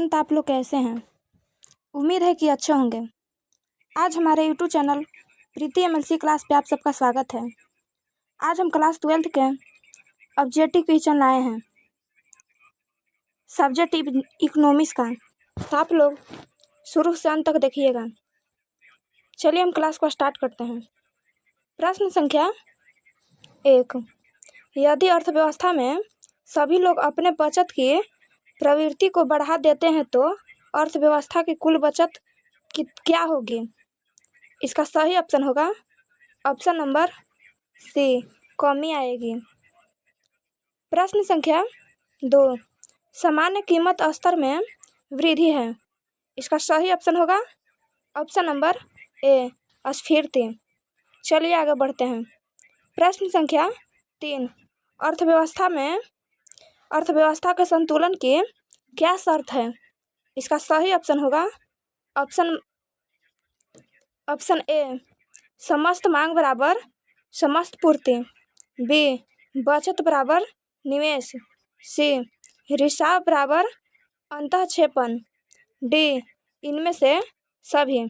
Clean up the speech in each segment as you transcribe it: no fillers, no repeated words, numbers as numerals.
Friend, आप लोग कैसे हैं? उम्मीद है कि अच्छे होंगे। आज हमारे यूट्यूब चैनल प्रीति एमएलसी क्लास पे आप सबका स्वागत है। आज हम क्लास 12th के ऑब्जेक्टिव क्वेश्चन लाए हैं सब्जेक्ट इकोनॉमिक्स का। तो आप लोग शुरू से अंत तक देखिएगा। चलिए हम क्लास को स्टार्ट करते हैं। प्रश्न संख्या 1। यदि अर्थव्यवस्था में सभी लोग अपने बचत की प्रवृत्ति को बढ़ा देते हैं तो अर्थव्यवस्था की कुल बचत क्या होगी? इसका सही ऑप्शन होगा ऑप्शन नंबर सी, कमी आएगी। प्रश्न संख्या 2। सामान्य कीमत स्तर में वृद्धि है। इसका सही ऑप्शन होगा ऑप्शन नंबर ए, स्फीति। चलिए आगे बढ़ते हैं। प्रश्न संख्या 3। अर्थव्यवस्था के संतुलन की क्या शर्त है? इसका सही ऑप्शन होगा ऑप्शन ए, समस्त मांग बराबर समस्त पूर्ति। बी, बचत बराबर निवेश। सी, रिसाव बराबर अंतःक्षेपण। डी, इनमें से सभी।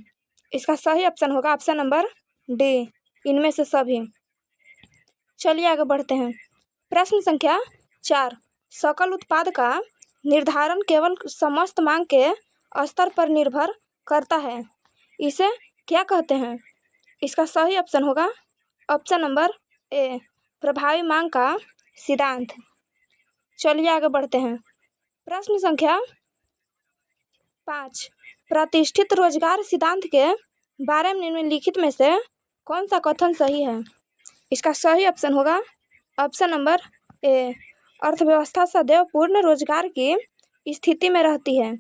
इसका सही ऑप्शन होगा ऑप्शन नंबर डी, इनमें से सभी। चलिए आगे बढ़ते हैं। प्रश्न संख्या 4। सकल उत्पाद का निर्धारण केवल समस्त मांग के स्तर पर निर्भर करता है, इसे क्या कहते हैं? इसका सही ऑप्शन होगा ऑप्शन नंबर ए, प्रभावी मांग का सिद्धांत। चलिए आगे बढ़ते हैं। प्रश्न संख्या 5। प्रतिष्ठित रोजगार सिद्धांत के बारे में निम्नलिखित में से कौन सा कथन सही है? इसका सही ऑप्शन होगा ऑप्शन नंबर ए, अर्थव्यवस्था सदैव पूर्ण रोजगार की स्थिति में रहती है।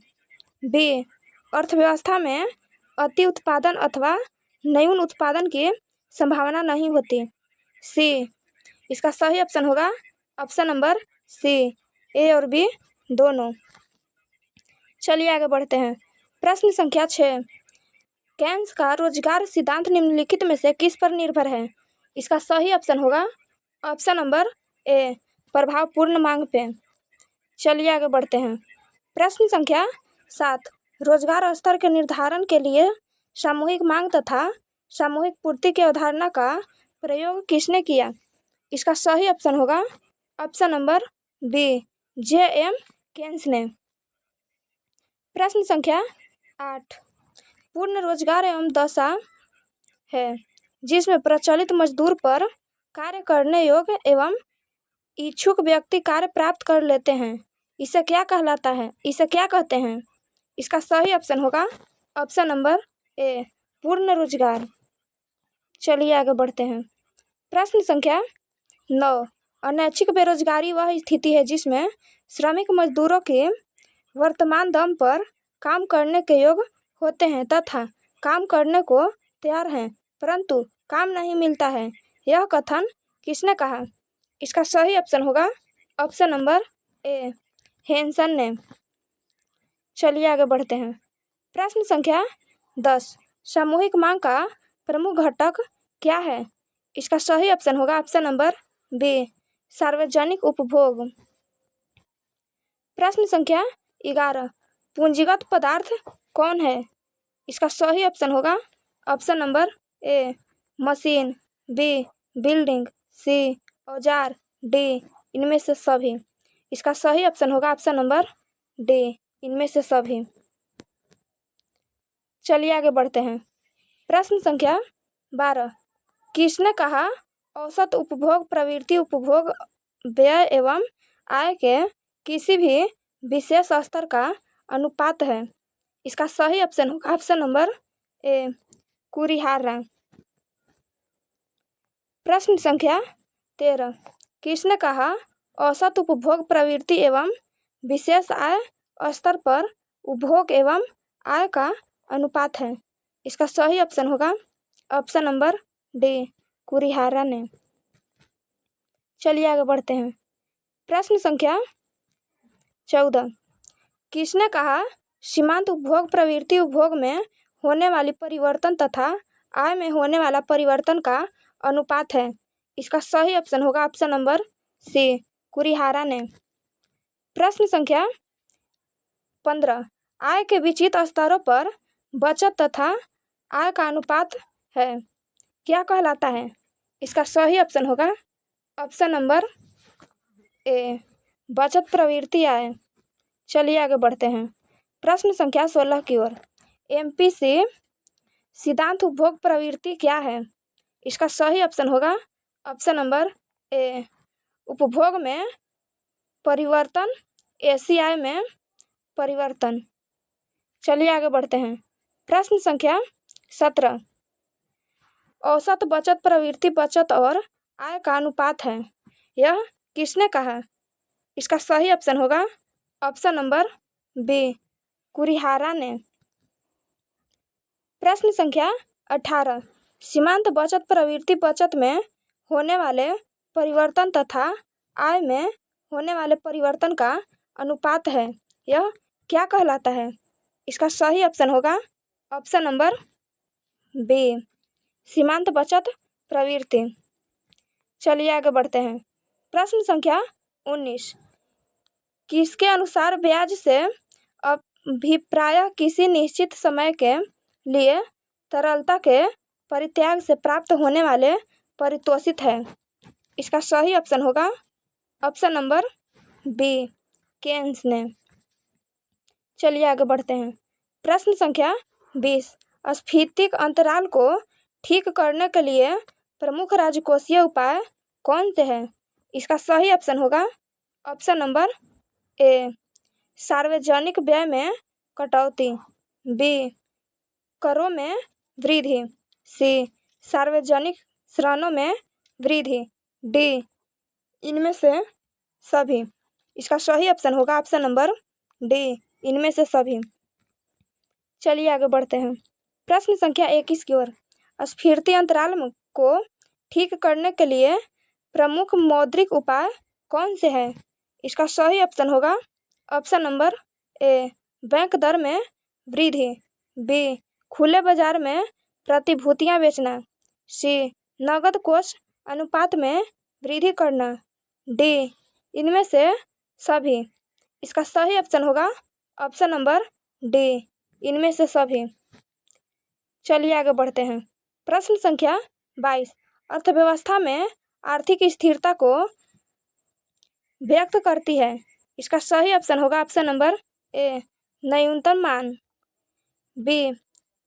बी, अर्थव्यवस्था में अति उत्पादन अथवा न्यून उत्पादन की संभावना नहीं होती। सी, इसका सही ऑप्शन होगा ऑप्शन नंबर सी, ए और बी दोनों। चलिए आगे बढ़ते हैं। प्रश्न संख्या 6। केन्स का रोजगार सिद्धांत निम्नलिखित में से किस पर निर्भर है? इसका सही ऑप्शन होगा ऑप्शन नंबर ए, प्रभावपूर्ण मांग पे। चलिए आगे बढ़ते हैं। प्रश्न संख्या 7। रोजगार स्तर के निर्धारण के लिए सामूहिक मांग तथा सामूहिक पूर्ति की अवधारणा का प्रयोग किसने किया? इसका सही ऑप्शन होगा option number B, J M. Keynes ने। प्रश्न संख्या 8। पूर्ण रोजगार एवं दशा है जिसमें प्रचलित मजदूर पर कार्य करने योग्य एवं इच्छुक व्यक्ति कार्य प्राप्त कर लेते हैं, इसे क्या कहलाता है? इसे क्या कहते हैं? इसका सही ऑप्शन होगा ऑप्शन नंबर ए, पूर्ण रोजगार। चलिए आगे बढ़ते हैं। प्रश्न संख्या 9। अनैच्छिक बेरोजगारी वह स्थिति है जिसमें श्रमिक मजदूरों के वर्तमान दम पर काम करने के योग्य होते हैं तथा काम करने को तैयार हैं परंतु काम नहीं मिलता है। यह कथन किसने कहा? इसका सही ऑप्शन होगा ऑप्शन नंबर ए, हेंसन ने। चलिए आगे बढ़ते हैं। प्रश्न संख्या 10। सामूहिक मांग का प्रमुख घटक क्या है? इसका सही ऑप्शन होगा ऑप्शन नंबर बी, सार्वजनिक उपभोग। प्रश्न संख्या 11। पूंजीगत पदार्थ कौन है? इसका सही ऑप्शन होगा option number A, machine. B, building. C, औजार। डी, इनमें से सभी। इसका सही ऑप्शन होगा ऑप्शन नंबर डी, इनमें से सभी। चलिए आगे बढ़ते हैं। प्रश्न संख्या 12। किसने कहा औसत उपभोग प्रवृत्ति उपभोग व्यय एवं आय के किसी भी विशेष स्तर का अनुपात है? इसका सही ऑप्शन होगा ऑप्शन नंबर ए, कुरिहारा। प्रश्न संख्या 13। किसने कहा औसत उपभोग प्रवृत्ति एवं विशेष आय स्तर पर उपभोग एवं आय का अनुपात है? इसका सही ऑप्शन होगा ऑप्शन नंबर डी, कुरिहारा ने। चलिए आगे बढ़ते हैं। प्रश्न संख्या 14। किसने कहा सीमांत उपभोग प्रवृत्ति उपभोग में होने वाली परिवर्तन तथा आय में होने वाला परिवर्तन का अनुपात है? इसका सही ऑप्शन होगा ऑप्शन नंबर सी, कुरिहारा ने। प्रश्न संख्या 15। आय के विचित स्तरों पर बचत तथा आय का अनुपात है, क्या कहलाता है? इसका सही ऑप्शन होगा ऑप्शन नंबर ए, बचत प्रवृत्ति आय। चलिए आगे बढ़ते हैं प्रश्न संख्या 16 की ओर। एमपीसी सिद्धांत उपभोग प्रवृत्ति क्या है? इसका सही ऑप्शन होगा ऑप्शन नंबर ए, उपभोग में परिवर्तन, एसीआई में परिवर्तन। चलिए आगे बढ़ते हैं प्रश्न संख्या 17। औसत बचत प्रवृत्ति बचत और आय का अनुपात है, यह किसने कहा? इसका सही ऑप्शन होगा ऑप्शन नंबर बी, कुरिहारा ने। प्रश्न संख्या 18। सीमांत बचत प्रवृत्ति बचत में होने वाले परिवर्तन तथा आय में होने वाले परिवर्तन का अनुपात है, यह क्या कहलाता है? इसका सही ऑप्शन होगा ऑप्शन नंबर बी, सीमांत बचत प्रवृत्ति। चलिए आगे बढ़ते हैं प्रश्न संख्या 19। किसके अनुसार ब्याज से अभिप्राय किसी निश्चित समय के लिए तरलता के परित्याग से प्राप्त होने वाले परितोषित है? इसका सही ऑप्शन होगा ऑप्शन नंबर बी, केन्स ने। चलिए आगे बढ़ते हैं प्रश्न संख्या 20। स्फीतिक अंतराल को ठीक करने के लिए प्रमुख राजकोषीय उपाय कौन से हैं? इसका सही ऑप्शन होगा ऑप्शन नंबर ए, सार्वजनिक व्यय में कटौती, बी, करों में वृद्धि, सी, सार्वजनिक ऋणों में वृद्धि, डी, इनमें से सभी। इसका सही ऑप्शन होगा ऑप्शन नंबर डी, इनमें से सभी। चलिए आगे बढ़ते हैं प्रश्न संख्या 21 की ओर। स्फीति अंतराल को ठीक करने के लिए प्रमुख मौद्रिक उपाय कौन से हैं? इसका सही ऑप्शन होगा ऑप्शन नंबर ए, बैंक दर में वृद्धि, बी, खुले बाजार में प्रतिभूतियां बेचना, सी, नकद कोष अनुपात में वृद्धि करना, डी, इनमें से सभी। इसका सही ऑप्शन होगा ऑप्शन नंबर डी, इनमें से सभी। चलिए आगे बढ़ते हैं प्रश्न संख्या 22। अर्थव्यवस्था में आर्थिक स्थिरता को व्यक्त करती है, इसका सही ऑप्शन होगा ऑप्शन नंबर ए, न्यूनतम मांग, बी,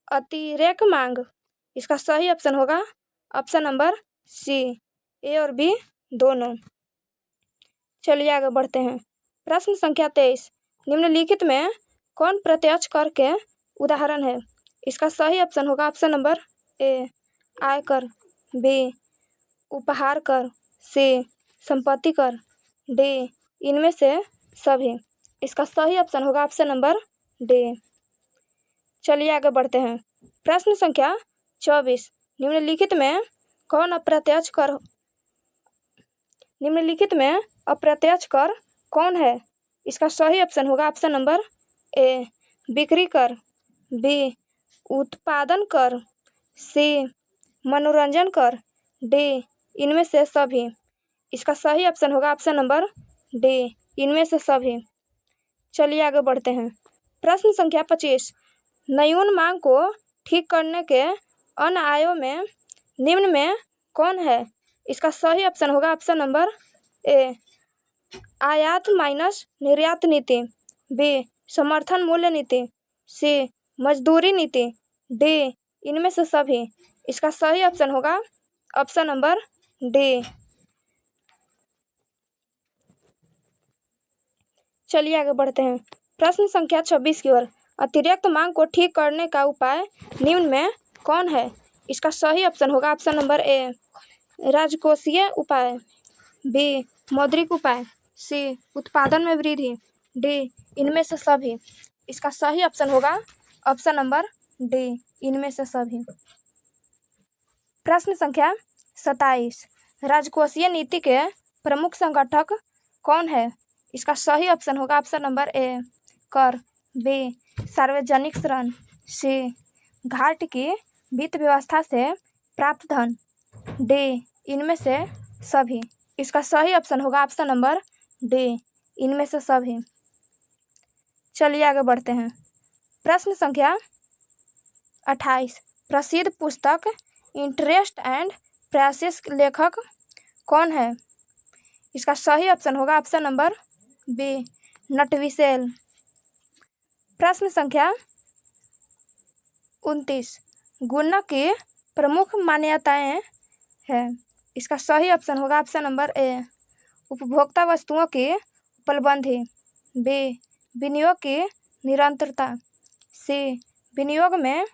अतिरेक मांग। इसका सही ऑप्शन होगा ऑप्शन नंबर सी, ए और बी दोनों। चलिए आगे बढ़ते हैं प्रश्न संख्या 23। निम्नलिखित में कौन प्रत्यक्ष कर के उदाहरण है? इसका सही ऑप्शन होगा ऑप्शन नंबर ए, आयकर, बी, उपहार कर, सी, संपत्ति कर, डी, इनमें से सभी। इसका सही ऑप्शन होगा ऑप्शन नंबर डी। चलिए आगे बढ़ते हैं प्रश्न संख्या 24। निम्नलिखित में अप्रत्यक्ष कर कौन है? इसका सही ऑप्शन होगा ऑप्शन नंबर ए, बिक्री कर, बी, उत्पादन कर, सी, मनोरंजन कर, डी, इनमें से सभी। इसका सही ऑप्शन होगा ऑप्शन नंबर डी, इनमें से सभी। चलिए आगे बढ़ते हैं प्रश्न संख्या 25। न्यून मांग को ठीक करने के अन्य आयों में निम्न में कौन है? इसका सही ऑप्शन होगा ऑप्शन नंबर ए, आयात माइनस निर्यात नीति, बी, समर्थन मूल्य नीति, सी, मजदूरी नीति, डी, इनमें से सभी। इसका सही ऑप्शन होगा ऑप्शन नंबर डी। चलिए आगे बढ़ते हैं प्रश्न संख्या 26 की ओर। अतिरिक्त मांग को ठीक करने का उपाय निम्न में कौन है? इसका सही ऑप्शन होगा ऑप्शन नंबर ए, राजकोषीय उपाय, बी, मौद्रिक उपाय, सी, उत्पादन में वृद्धि, डी, इनमें से सभी। इसका सही ऑप्शन होगा ऑप्शन नंबर डी, इनमें से सभी। प्रश्न संख्या 27। राजकोषीय नीति के प्रमुख संगठक कौन है? इसका सही ऑप्शन होगा ऑप्शन नंबर ए, कर, बी, सार्वजनिक ऋण, सी, घाट की वित्त व्यवस्था से प्राप्त धन, डी, इनमें से सभी। इसका सही ऑप्शन होगा ऑप्शन नंबर डी, इनमें से सभी। चलिए आगे बढ़ते हैं प्रश्न संख्या 28। प्रसिद्ध पुस्तक इंटरेस्ट एंड प्राइसेस लेखक कौन है? इसका सही ऑप्शन होगा ऑप्शन नंबर बी, नटविसेल। प्रश्न संख्या 29। गुणक की प्रमुख मान्यताएं हैं। इसका सही ऑप्शन होगा ऑप्शन नंबर ए, उपभोक्ता वस्तुओं की उपलब्धि। बी, विनियोग की निरंतरता। सी, विनियोग में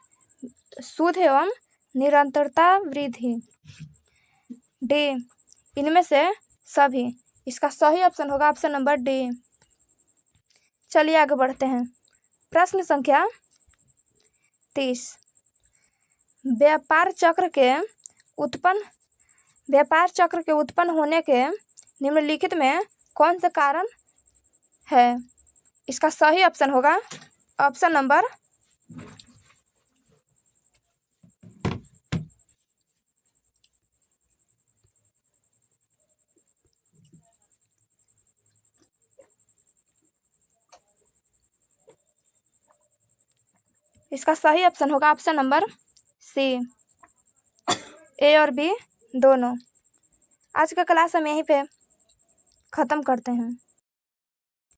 शुद्ध एवं निरंतरता वृद्धि। डी, इनमें से सभी। इसका सही ऑप्शन होगा ऑप्शन नंबर डी। चलिए आगे बढ़ते हैं। प्रश्न संख्या 30। व्यापार चक्र के उत्पन्न होने के निम्नलिखित में कौन से कारण है? इसका सही ऑप्शन होगा ऑप्शन नंबर इसका सही ऑप्शन होगा ऑप्शन नंबर सी, ए और बी दोनों। आज का क्लास हम यहीं पे ख़त्म करते हैं।